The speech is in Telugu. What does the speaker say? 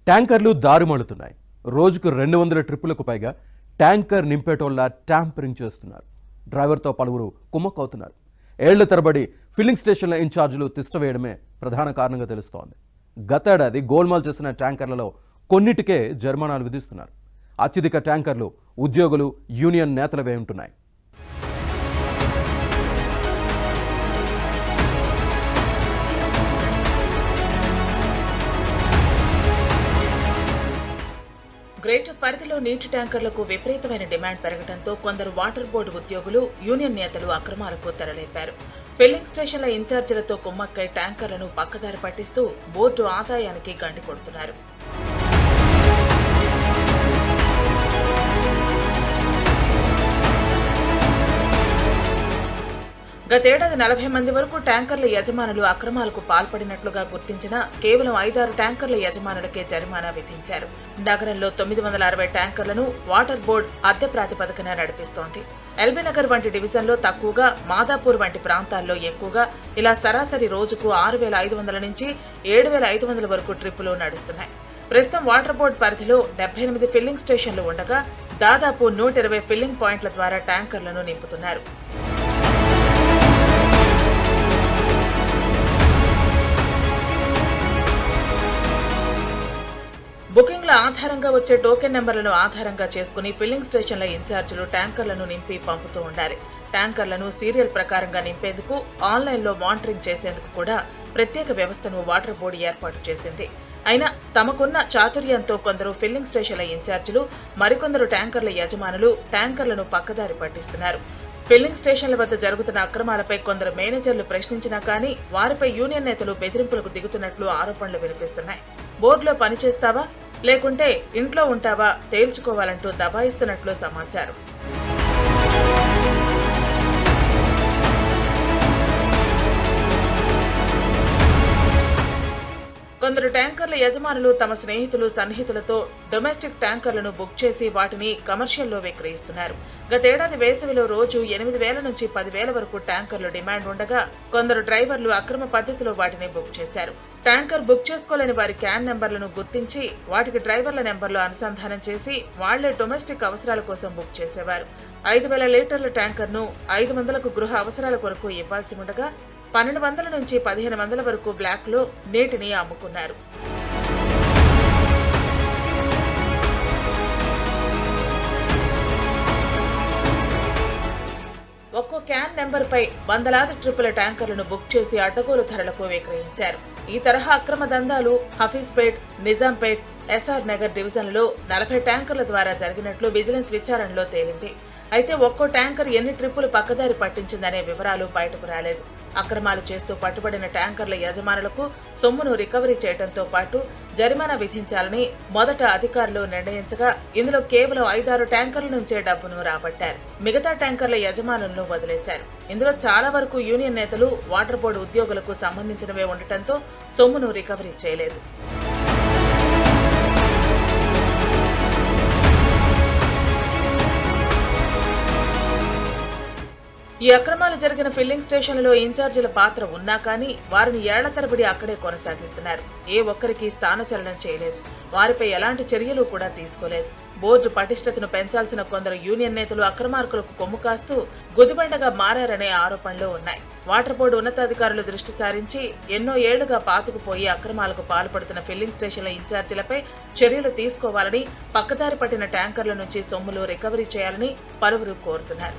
ట్యాంకర్లు దారుమళుతున్నాయి. రోజుకు 200 ట్రిప్పులకు పైగా ట్యాంకర్ నింపేటోళ్ళ ట్యాంపరింగ్ చేస్తున్నారు. డ్రైవర్తో పలువురు కుమ్మక్కవుతున్నారు. ఏళ్ల తరబడి ఫిల్లింగ్ స్టేషన్ల ఇన్ఛార్జీలు తిష్టవేయడమే ప్రధాన కారణంగా తెలుస్తోంది. గతేడాది గోల్మాల్ చేసిన ట్యాంకర్లలో కొన్నిటికే జరిమానాలు విధిస్తున్నారు. అత్యధిక ట్యాంకర్లు ఉద్యోగులు, యూనియన్ నేతలవే ఉంటున్నాయి. గ్రేటర్ పరిధిలో నీటి ట్యాంకర్లకు విపరీతమైన డిమాండ్ పెరగడంతో కొందరు వాటర్ బోర్డు ఉద్యోగులు, యూనియన్ నేతలు అక్రమాలకు తెరలేపారు. ఫిల్లింగ్ స్టేషన్ల ఇన్ఛార్జీలతో కుమ్మక్కై ట్యాంకర్లను పక్కదారి పట్టిస్తూ బోర్డు ఆదాయానికి గండి కొడుతున్నారు. గతేడాది 40 మంది వరకు ట్యాంకర్ల యజమానులు అక్రమాలకు పాల్పడినట్లుగా గుర్తించిన కేవలం 5-6 ట్యాంకర్ల యజమానులకే జరిమానా విధించారు. నగరంలో 960 ట్యాంకర్లను వాటర్ బోర్డు అద్దె ప్రాతిపదికన నడిపిస్తోంది. ఎల్బీనగర్ వంటి డివిజన్లో తక్కువగా, మాదాపూర్ వంటి ప్రాంతాల్లో ఎక్కువగా ఇలా సరాసరి రోజుకు 6500 నుంచి 7500 వరకు ట్రిప్పులు నడుస్తున్నాయి. ప్రస్తుతం వాటర్ బోర్డు పరిధిలో 78 ఫిల్లింగ్ స్టేషన్లు ఉండగా దాదాపు 120 ఫిల్లింగ్ పాయింట్ల ద్వారా ట్యాంకర్లను నింపుతున్నారు. బుకింగ్ల ఆధారంగా వచ్చే టోకెన్ నెంబర్లను ఆధారంగా చేసుకుని ఫిల్లింగ్ స్టేషన్ల ఇన్ఛార్జీలు ట్యాంకర్లను నింపి పంపుతూ ఉండాలి. ట్యాంకర్లను సీరియల్ ప్రకారంగా నింపేందుకు, ఆన్లైన్లో మానిటరింగ్ చేసేందుకు కూడా ప్రత్యేక వ్యవస్థను వాటర్ బోర్డు ఏర్పాటు చేసింది. అయినా తమకున్న చాతుర్యంతో కొందరు ఫిల్లింగ్ స్టేషన్ల ఇన్ఛార్జీలు, మరికొందరు ట్యాంకర్ల యజమానులు ట్యాంకర్లను పక్కదారి పట్టిస్తున్నారు. ఫిల్లింగ్ స్టేషన్ల వద్ద జరుగుతున్న అక్రమాలపై కొందరు మేనేజర్లు ప్రశ్నించినా కానీ వారిపై యూనియన్ నేతలు బెదిరింపులకు దిగుతున్నట్లు ఆరోపణలు వినిపిస్తున్నాయి. బోర్డులో పనిచేస్తావా లేకుంటే ఇంట్లో ఉంటావా తేల్చుకోవాలంటూ దబాయిస్తున్నట్లు సమాచారం. కొందరు ట్యాంకర్ల యజమానులు తమ స్నేహితులు, సన్నిహితులతో డొమెస్టిక్ ట్యాంకర్లను బుక్ చేసి వాటిని కమర్షియల్లో విక్రయిస్తున్నారు. గతేడాది వేసవిలో రోజు 8000 నుంచి 10,000 వరకు ట్యాంకర్లు డిమాండ్ ఉండగా కొందరు డ్రైవర్లు అక్రమ పద్ధతిలో వాటిని బుక్ చేశారు. ట్యాంకర్ బుక్ చేసుకోలేని వారి క్యాన్ నెంబర్లను గుర్తించి వాటికి డ్రైవర్ల నెంబర్లు అనుసంధానం చేసి వాళ్లే డొమెస్టిక్ అవసరాల కోసం బుక్ చేసేవారు. 5000 లీటర్ల ట్యాంకర్ను 500లకు గృహ అవసరాల కొరకు ఇవ్వాల్సి ఉండగా 1200 నుంచి 1500 వరకు బ్లాక్లో నీటిని అమ్ముకున్నారు. ఒక్కో క్యాన్ నెంబర్పై వందలాది ట్రిప్పుల ట్యాంకర్లను బుక్ చేసి అడ్డగోలు ధరలకు విక్రయించారు. ఈ తరహా అక్రమ దందాలు హఫీజ్పేట్, నిజాంపేట్, ఎస్ఆర్ నగర్ డివిజన్లలో 40 ట్యాంకర్ల ద్వారా జరిగినట్లు విజిలెన్స్ విచారణలో తేలింది. అయితే ఒక్కో ట్యాంకర్ ఎన్ని ట్రిప్పులు పక్కదారి పట్టించిందనే వివరాలు బయటకు రాలేదు. అక్రమాలు చేస్తూ పట్టుబడిన ట్యాంకర్ల యజమానులకు సొమ్మును రికవరీ చేయడంతో పాటు జరిమానా విధించాలని మొదట అధికారులు నిర్ణయించగా ఇందులో కేవలం 5-6 ట్యాంకర్ల నుంచే డబ్బును రాబట్టారు. మిగతా ట్యాంకర్ల యజమానులను వదిలేశారు. ఇందులో చాలా వరకు యూనియన్ నేతలు, వాటర్ బోర్డు ఉద్యోగులకు సంబంధించినవే ఉండటంతో సొమ్మును రికవరీ చేయలేదు. ఈ అక్రమాలు జరిగిన ఫిల్లింగ్ స్టేషన్లలో ఇన్ఛార్జీల పాత్ర ఉన్నా కానీ వారిని ఏళ్ల తరబడి అక్కడే కొనసాగిస్తున్నారు. ఏ ఒక్కరికి స్థానచలనం చేయలేదు. వారిపై ఎలాంటి చర్యలు కూడా తీసుకోలేదు. బోర్డు పటిష్టతను పెంచాల్సిన కొందరు యూనియన్ నేతలు అక్రమార్కులకు కొమ్ము కాస్తూ గుదిబండగా మారారనే ఆరోపణలు ఉన్నాయి. వాటర్ బోర్డు ఉన్నతాధికారులు దృష్టి సారించి ఎన్నో ఏళ్లుగా పాతుకుపోయి అక్రమాలకు పాల్పడుతున్న ఫిల్లింగ్ స్టేషన్ల ఇన్ఛార్జీలపై చర్యలు తీసుకోవాలని, పక్కదారి పట్టిన ట్యాంకర్ల నుంచి సొమ్ములు రికవరీ చేయాలని పలువురు కోరుతున్నారు.